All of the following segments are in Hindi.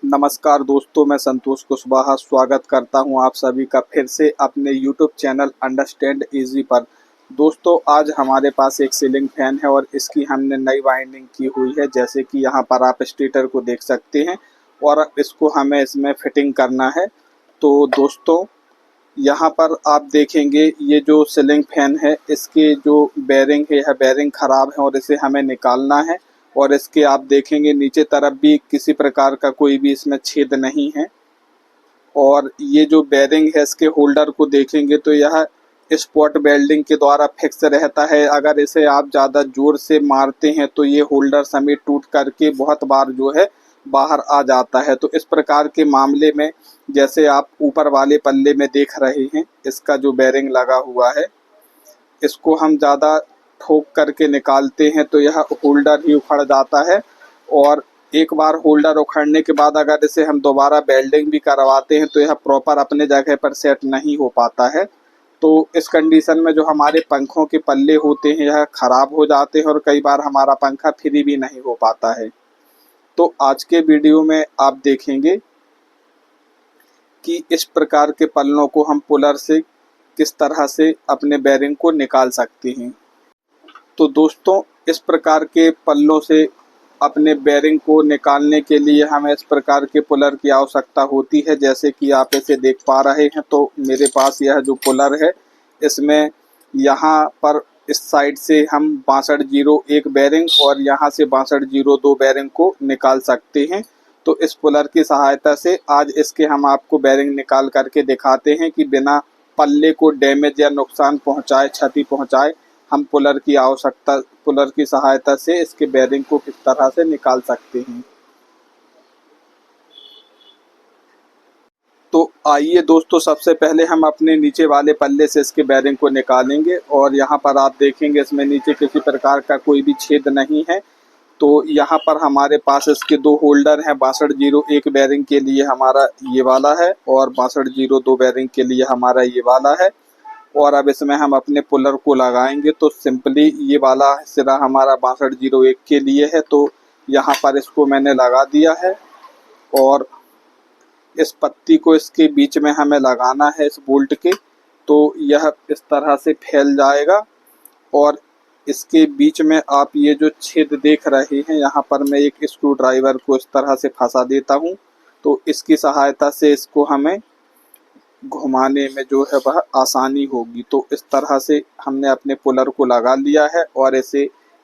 नमस्कार दोस्तों, मैं संतोष कुशवाहा स्वागत करता हूं आप सभी का फिर से अपने YouTube चैनल अंडरस्टैंड इजी पर। दोस्तों, आज हमारे पास एक सीलिंग फैन है और इसकी हमने नई वाइंडिंग की हुई है। जैसे कि यहां पर आप स्टेटर को देख सकते हैं और इसको हमें इसमें फिटिंग करना है। तो दोस्तों, यहाँ पर आप देखेंगे ये जो सीलिंग फैन है, इसके जो बेरिंग है, यह बेरिंग ख़राब है और इसे हमें निकालना है। और इसके आप देखेंगे नीचे तरफ भी किसी प्रकार का कोई भी इसमें छेद नहीं है। और ये जो बेरिंग है, इसके होल्डर को देखेंगे तो यह स्पॉट वेल्डिंग के द्वारा फिक्स रहता है। अगर इसे आप ज़्यादा ज़ोर से मारते हैं तो ये होल्डर समेत टूट करके बहुत बार जो है बाहर आ जाता है। तो इस प्रकार के मामले में जैसे आप ऊपर वाले पल्ले में देख रहे हैं, इसका जो बेरिंग लगा हुआ है, इसको हम ज़्यादा ठोक करके निकालते हैं तो यह होल्डर ही उखड़ जाता है। और एक बार होल्डर उखड़ने के बाद अगर इसे हम दोबारा वेल्डिंग भी करवाते हैं तो यह प्रॉपर अपने जगह पर सेट नहीं हो पाता है। तो इस कंडीशन में जो हमारे पंखों के पल्ले होते हैं, यह ख़राब हो जाते हैं और कई बार हमारा पंखा फ्री भी नहीं हो पाता है। तो आज के वीडियो में आप देखेंगे कि इस प्रकार के पल्लों को हम पुलर से किस तरह से अपने बेरिंग को निकाल सकते हैं। तो दोस्तों, इस प्रकार के पल्लों से अपने बेरिंग को निकालने के लिए हमें इस प्रकार के पुलर की आवश्यकता होती है। जैसे कि आप इसे देख पा रहे हैं, तो मेरे पास यह जो पुलर है, इसमें यहाँ पर इस साइड से हम 6201 बेरिंग और यहाँ से 6202 बेरिंग को निकाल सकते हैं। तो इस पुलर की सहायता से आज इसके हम आपको बेरिंग निकाल करके दिखाते हैं कि बिना पल्ले को डैमेज या नुकसान पहुँचाए, क्षति पहुँचाए, हम पुलर की सहायता से इसके बेरिंग को किस तरह से निकाल सकते हैं। तो आइए दोस्तों, सबसे पहले हम अपने नीचे वाले पल्ले से इसके बेरिंग को निकालेंगे। और यहाँ पर आप देखेंगे इसमें नीचे किसी प्रकार का कोई भी छेद नहीं है। तो यहाँ पर हमारे पास इसके दो होल्डर हैं। 6201 बेरिंग के लिए हमारा ये वाला है और 6202 बेरिंग के लिए हमारा ये वाला है। और अब इसमें हम अपने पुलर को लगाएंगे। तो सिंपली ये वाला सिरा हमारा 6201 के लिए है, तो यहाँ पर इसको मैंने लगा दिया है। और इस पत्ती को इसके बीच में हमें लगाना है, इस बोल्ट के। तो यह इस तरह से फैल जाएगा और इसके बीच में आप ये जो छेद देख रहे हैं, यहाँ पर मैं एक स्क्रू ड्राइवर को इस तरह से फंसा देता हूँ। तो इसकी सहायता से इसको हमें घुमाने में जो है वह आसानी होगी। तो इस तरह से हमने अपने पुलर को लगा लिया है और इसे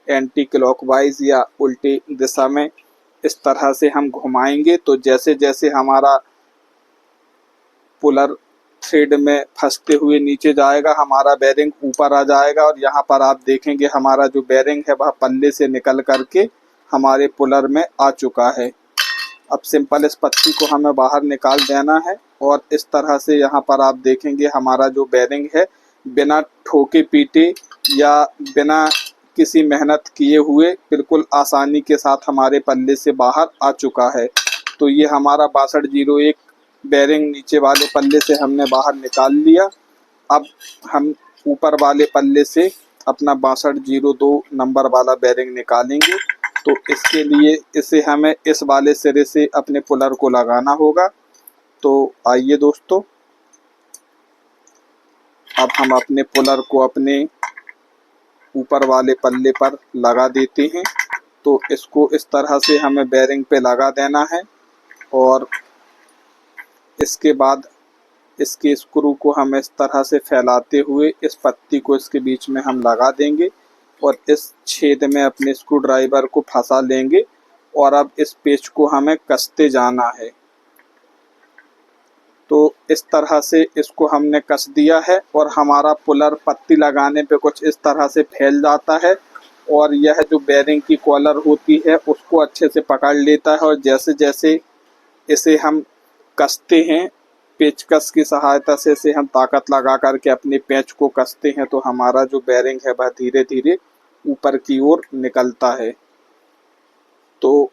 एंटी क्लॉकवाइज या उल्टी दिशा में इस तरह से हम घुमाएंगे। तो जैसे जैसे हमारा पुलर थ्रेड में फंसते हुए नीचे जाएगा, हमारा बेरिंग ऊपर आ जाएगा। और यहाँ पर आप देखेंगे हमारा जो बेरिंग है वह पल्ले से निकल करके हमारे पुलर में आ चुका है। अब सिंपल इस पत्ती को हमें बाहर निकाल देना है और इस तरह से यहाँ पर आप देखेंगे हमारा जो बेरिंग है, बिना ठोके पीटे या बिना किसी मेहनत किए हुए बिल्कुल आसानी के साथ हमारे पल्ले से बाहर आ चुका है। तो ये हमारा 6201 बेरिंग नीचे वाले पल्ले से हमने बाहर निकाल लिया। अब हम ऊपर वाले पल्ले से अपना 6202 नंबर वाला बेरिंग निकालेंगे। तो इसके लिए इसे हमें इस वाले सिरे से अपने पुलर को लगाना होगा। तो आइए दोस्तों, अब हम अपने पुलर को अपने ऊपर वाले पल्ले पर लगा देते हैं। तो इसको इस तरह से हमें बेरिंग पे लगा देना है और इसके बाद इसके स्क्रू को हम इस तरह से फैलाते हुए इस पत्ती को इसके बीच में हम लगा देंगे और इस छेद में अपने स्क्रू ड्राइवर को फंसा लेंगे। और अब इस पेच को हमें कसते जाना है। तो इस तरह से इसको हमने कस दिया है और हमारा पुलर पत्ती लगाने पे कुछ इस तरह से फैल जाता है और यह जो बेरिंग की कॉलर होती है उसको अच्छे से पकड़ लेता है। और जैसे जैसे इसे हम कसते हैं, पेचकस की सहायता से इसे हम ताकत लगा करके अपने पेच को कसते हैं, तो हमारा जो बेरिंग है वह धीरे धीरे ऊपर की ओर निकलता है। तो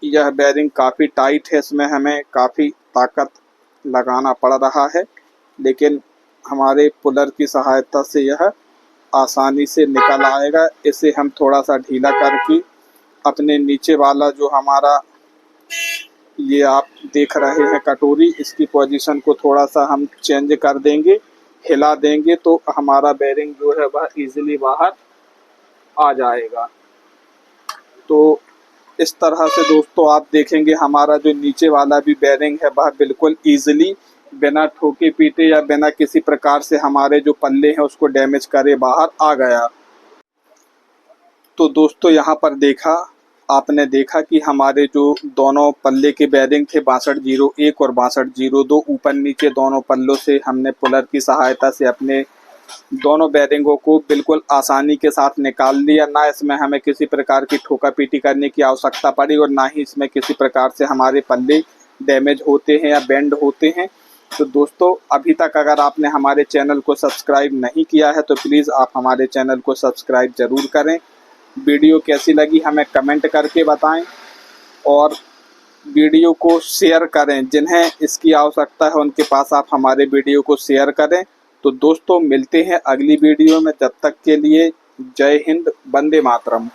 यह बेरिंग काफ़ी टाइट है, इसमें हमें काफ़ी ताकत लगाना पड़ रहा है, लेकिन हमारे पुलर की सहायता से यह आसानी से निकल आएगा। इसे हम थोड़ा सा ढीला करके अपने नीचे वाला जो हमारा ये आप देख रहे हैं कटोरी, इसकी पोजीशन को थोड़ा सा हम चेंज कर देंगे, हिला देंगे तो हमारा बेरिंग जो है वह इजीली बाहर आ जाएगा। तो इस तरह से दोस्तों आप देखेंगे हमारा जो नीचे वाला भी बेरिंग है वह बिल्कुल इजीली बिना ठोके पीटे या बिना किसी प्रकार से हमारे जो पल्ले हैं उसको डैमेज करे बाहर आ गया। तो दोस्तों यहाँ पर आपने देखा कि हमारे जो दोनों पल्ले के बेरिंग थे 6201 और 6202, ऊपर नीचे दोनों पल्लों से हमने पुलर की सहायता से अपने दोनों बेरिंगों को बिल्कुल आसानी के साथ निकाल लिया। ना इसमें हमें किसी प्रकार की ठोका पीटी करने की आवश्यकता पड़ी और ना ही इसमें किसी प्रकार से हमारे पल्ले डैमेज होते हैं या बेंड होते हैं। तो दोस्तों अभी तक अगर आपने हमारे चैनल को सब्सक्राइब नहीं किया है तो प्लीज़ आप हमारे चैनल को सब्सक्राइब ज़रूर करें। वीडियो कैसी लगी हमें कमेंट करके बताएं और वीडियो को शेयर करें। जिन्हें इसकी आवश्यकता है उनके पास आप हमारे वीडियो को शेयर करें। तो दोस्तों मिलते हैं अगली वीडियो में, तब तक के लिए जय हिंद, वंदे मातरम।